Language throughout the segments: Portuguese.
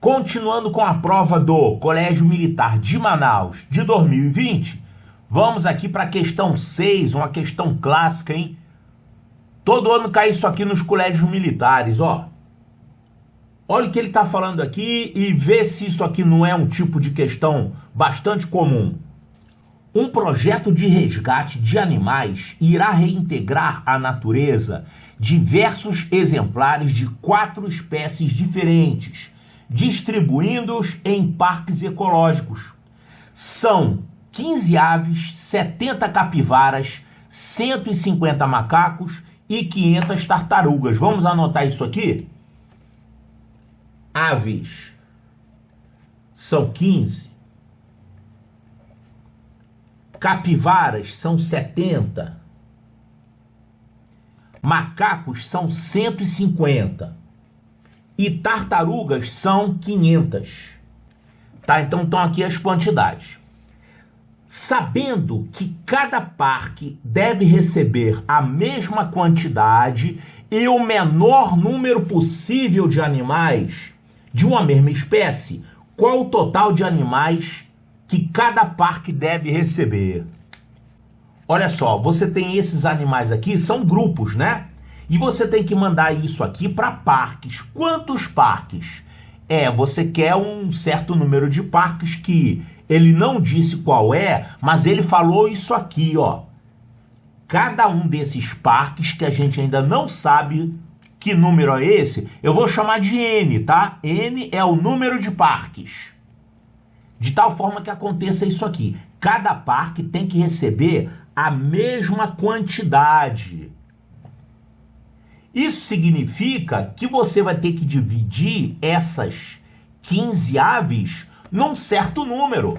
Continuando com a prova do Colégio Militar de Manaus de 2020, vamos aqui para a questão 6, uma questão clássica, hein? Todo ano cai isso aqui nos colégios militares, ó. Olha o que ele está falando aqui e vê se isso aqui não é um tipo de questão bastante comum. Um projeto de resgate de animais irá reintegrar à natureza diversos exemplares de 4 espécies diferentes, distribuindo-os em parques ecológicos. São 15 aves, 70 capivaras, 150 macacos e 500 tartarugas. Vamos anotar isso aqui? Aves são 15. Capivaras são 70. Macacos são 150. E tartarugas são 500. Tá? Então estão aqui as quantidades. Sabendo que cada parque deve receber a mesma quantidade e o menor número possível de animais de uma mesma espécie, qual o total de animais que cada parque deve receber? Olha só, você tem esses animais aqui, são grupos, né? E você tem que mandar isso aqui para parques. Quantos parques? Você quer um certo número de parques que ele não disse qual é, mas ele falou isso aqui, ó. Cada um desses parques, que a gente ainda não sabe que número é esse, eu vou chamar de N, tá? N é o número de parques. De tal forma que aconteça isso aqui. Cada parque tem que receber a mesma quantidade. Isso significa que você vai ter que dividir essas 15 aves num certo número.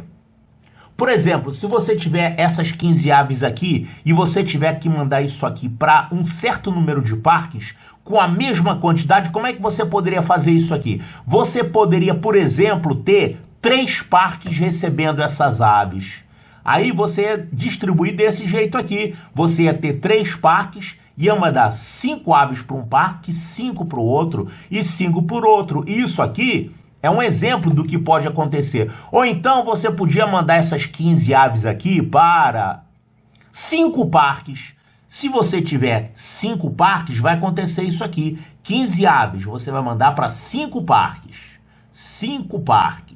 Por exemplo, se você tiver essas 15 aves aqui e você tiver que mandar isso aqui para um certo número de parques com a mesma quantidade, como é que você poderia fazer isso aqui? Você poderia, por exemplo, ter 3 parques recebendo essas aves. Aí você ia distribuir desse jeito aqui. Você ia ter 3 parques, ia mandar 5 aves para um parque, 5 para o outro e 5 para o outro. Isso aqui é um exemplo do que pode acontecer. Ou então você podia mandar essas 15 aves aqui para 5 parques. Se você tiver 5 parques, vai acontecer isso aqui. 15 aves você vai mandar para 5 parques. 5 parques.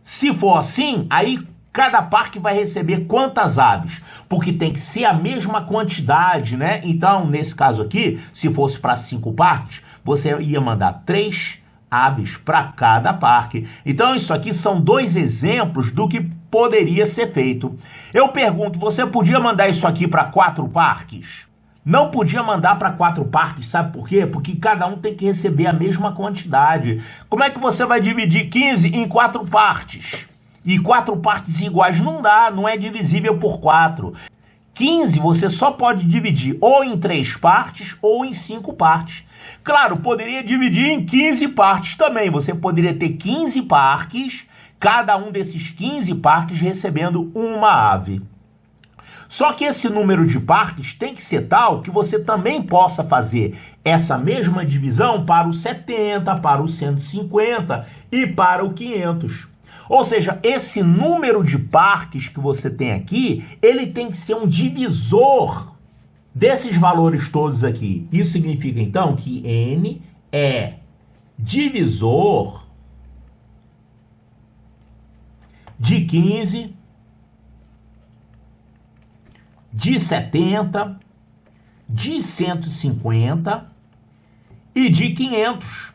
Se for assim, aí cada parque vai receber quantas aves? Porque tem que ser a mesma quantidade, né? Então, nesse caso aqui, se fosse para 5 parques, você ia mandar 3 aves para cada parque. Então, isso aqui são 2 exemplos do que poderia ser feito. Eu pergunto, você podia mandar isso aqui para 4 parques? Não podia mandar para 4 parques, sabe por quê? Porque cada um tem que receber a mesma quantidade. Como é que você vai dividir 15 em 4 partes? E 4 partes iguais não dá, não é divisível por 4. 15 você só pode dividir ou em 3 partes ou em 5 partes. Claro, poderia dividir em 15 partes também. Você poderia ter 15 parques, cada um desses 15 parques recebendo uma ave. Só que esse número de parques tem que ser tal que você também possa fazer essa mesma divisão para o 70, para o 150 e para o 500. Ou seja, esse número de parques que você tem aqui, ele tem que ser um divisor desses valores todos aqui. Isso significa, então, que N é divisor de 15, de 70, de 150 e de 500.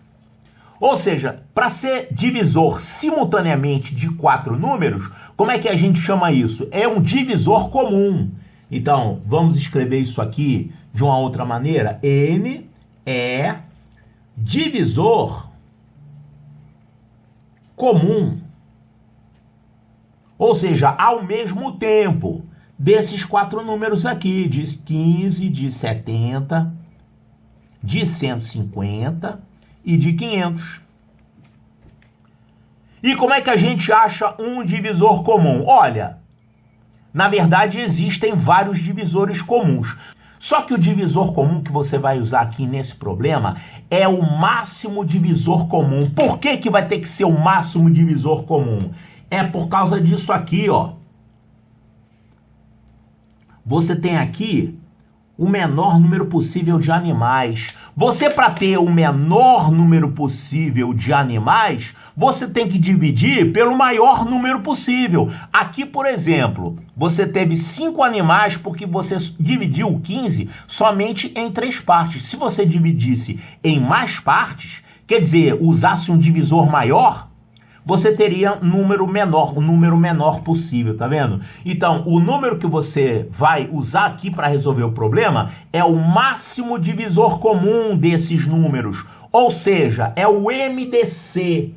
Ou seja, para ser divisor simultaneamente de 4 números, como é que a gente chama isso? É um divisor comum. Então, vamos escrever isso aqui de uma outra maneira. N é divisor comum. Ou seja, ao mesmo tempo desses 4 números aqui, de 15, de 70, de 150 e de 500. E como é que a gente acha um divisor comum? Olha, na verdade existem vários divisores comuns. Só que o divisor comum que você vai usar aqui nesse problema é o máximo divisor comum. Por que que vai ter que ser o máximo divisor comum? É por causa disso aqui, ó. Você tem aqui o menor número possível de animais. Você, para ter o menor número possível de animais, você tem que dividir pelo maior número possível. Aqui, por exemplo, você teve 5 animais porque você dividiu 15 somente em 3 partes. Se você dividisse em mais partes, quer dizer, usasse um divisor maior, você teria um número menor possível, tá vendo? Então, o número que você vai usar aqui para resolver o problema é o máximo divisor comum desses números, ou seja, é o MDC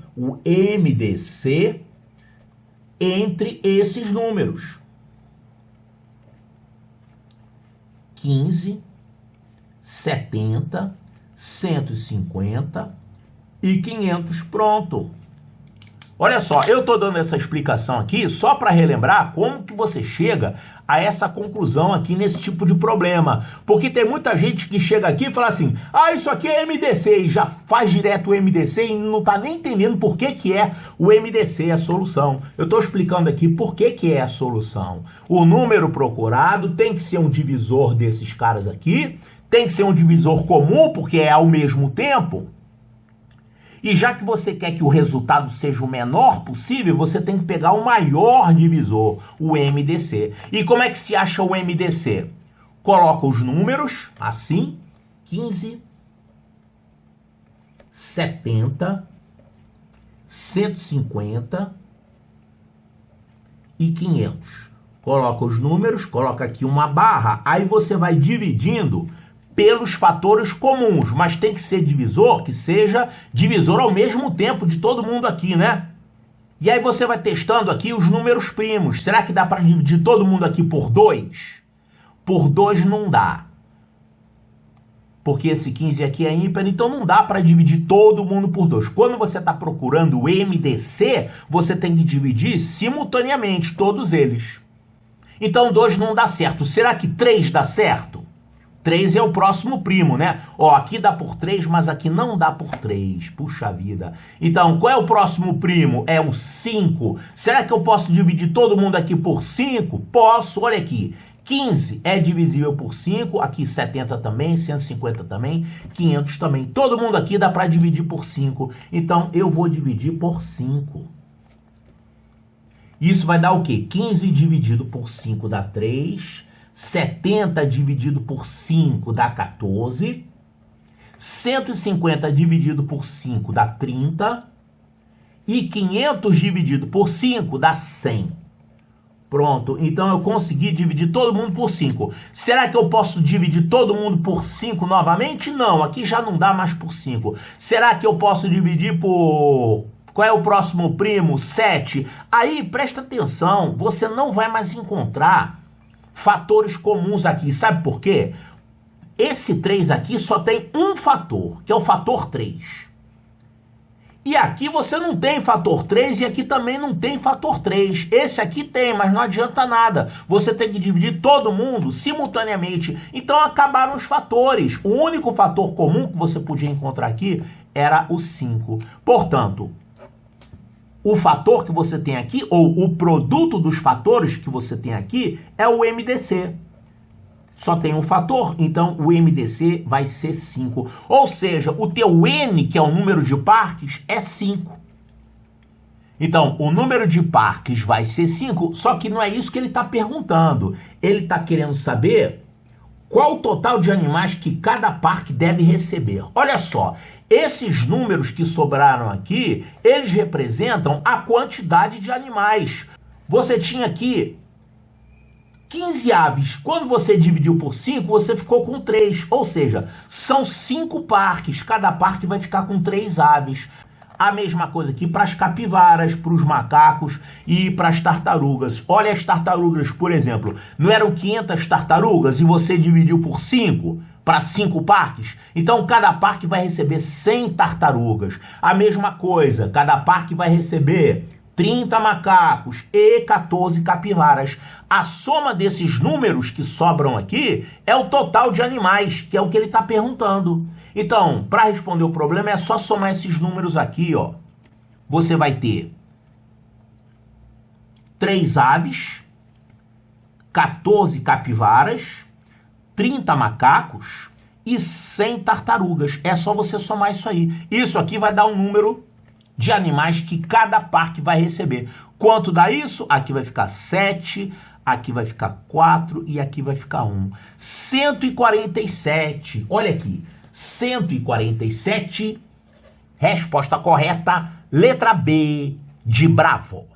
entre esses números. 15, 70, 150 e 500, pronto. Olha só, eu estou dando essa explicação aqui só para relembrar como que você chega a essa conclusão aqui nesse tipo de problema. Porque tem muita gente que chega aqui e fala assim, isso aqui é MDC, e já faz direto o MDC e não está nem entendendo por que que é o MDC, a solução. Eu estou explicando aqui por que que é a solução. O número procurado tem que ser um divisor desses caras aqui, tem que ser um divisor comum, porque é ao mesmo tempo. E já que você quer que o resultado seja o menor possível, você tem que pegar o maior divisor, o MDC. E como é que se acha o MDC? Coloca os números, assim, 15, 70, 150 e 500. Coloca os números, coloca aqui uma barra, aí você vai dividindo pelos fatores comuns, mas tem que ser divisor, que seja divisor ao mesmo tempo de todo mundo aqui, né? E aí você vai testando aqui os números primos. Será que dá para dividir todo mundo aqui por 2? Por 2 não dá. Porque esse 15 aqui é ímpar, então não dá para dividir todo mundo por 2. Quando você está procurando o MDC, você tem que dividir simultaneamente todos eles. Então 2 não dá certo. Será que 3 dá certo? 3 é o próximo primo, né? Ó, aqui dá por 3, mas aqui não dá por 3. Puxa vida. Então, qual é o próximo primo? É o 5. Será que eu posso dividir todo mundo aqui por 5? Posso, olha aqui. 15 é divisível por 5, aqui 70 também, 150 também, 500 também. Todo mundo aqui dá para dividir por 5. Então, eu vou dividir por 5. Isso vai dar o quê? 15 dividido por 5 dá 3. 70 dividido por 5 dá 14. 150 dividido por 5 dá 30. E 500 dividido por 5 dá 100. Pronto, então eu consegui dividir todo mundo por 5. Será que eu posso dividir todo mundo por 5 novamente? Não, aqui já não dá mais por 5. Será que eu posso dividir por... Qual é o próximo primo? 7. Aí, presta atenção, você não vai mais encontrar fatores comuns aqui. Sabe por quê? Esse 3 aqui só tem um fator, que é o fator 3. E aqui você não tem fator 3 e aqui também não tem fator 3. Esse aqui tem, mas não adianta nada. Você tem que dividir todo mundo simultaneamente. Então acabaram os fatores. O único fator comum que você podia encontrar aqui era o 5. Portanto, o fator que você tem aqui, ou o produto dos fatores que você tem aqui, é o MDC. Só tem um fator, então o MDC vai ser 5. Ou seja, o teu N, que é o número de parques, é 5. Então, o número de parques vai ser 5, só que não é isso que ele está perguntando. Ele está querendo saber qual o total de animais que cada parque deve receber. Olha só, esses números que sobraram aqui, eles representam a quantidade de animais. Você tinha aqui 15 aves. Quando você dividiu por 5, você ficou com 3. Ou seja, são 5 parques. Cada parque vai ficar com 3 aves. A mesma coisa aqui para as capivaras, para os macacos e para as tartarugas. Olha as tartarugas, por exemplo. Não eram 500 tartarugas e você dividiu por 5 para 5 parques? Então, cada parque vai receber 100 tartarugas. A mesma coisa, cada parque vai receber 30 macacos e 14 capivaras. A soma desses números que sobram aqui é o total de animais, que é o que ele está perguntando. Então, para responder o problema, é só somar esses números aqui, ó. Você vai ter 3 aves, 14 capivaras, 30 macacos e 100 tartarugas. É só você somar isso aí. Isso aqui vai dar um número de animais que cada parque vai receber. Quanto dá isso? Aqui vai ficar 7, aqui vai ficar 4 e aqui vai ficar 1. 147. Olha aqui. 147. Resposta correta, letra B de Bravo.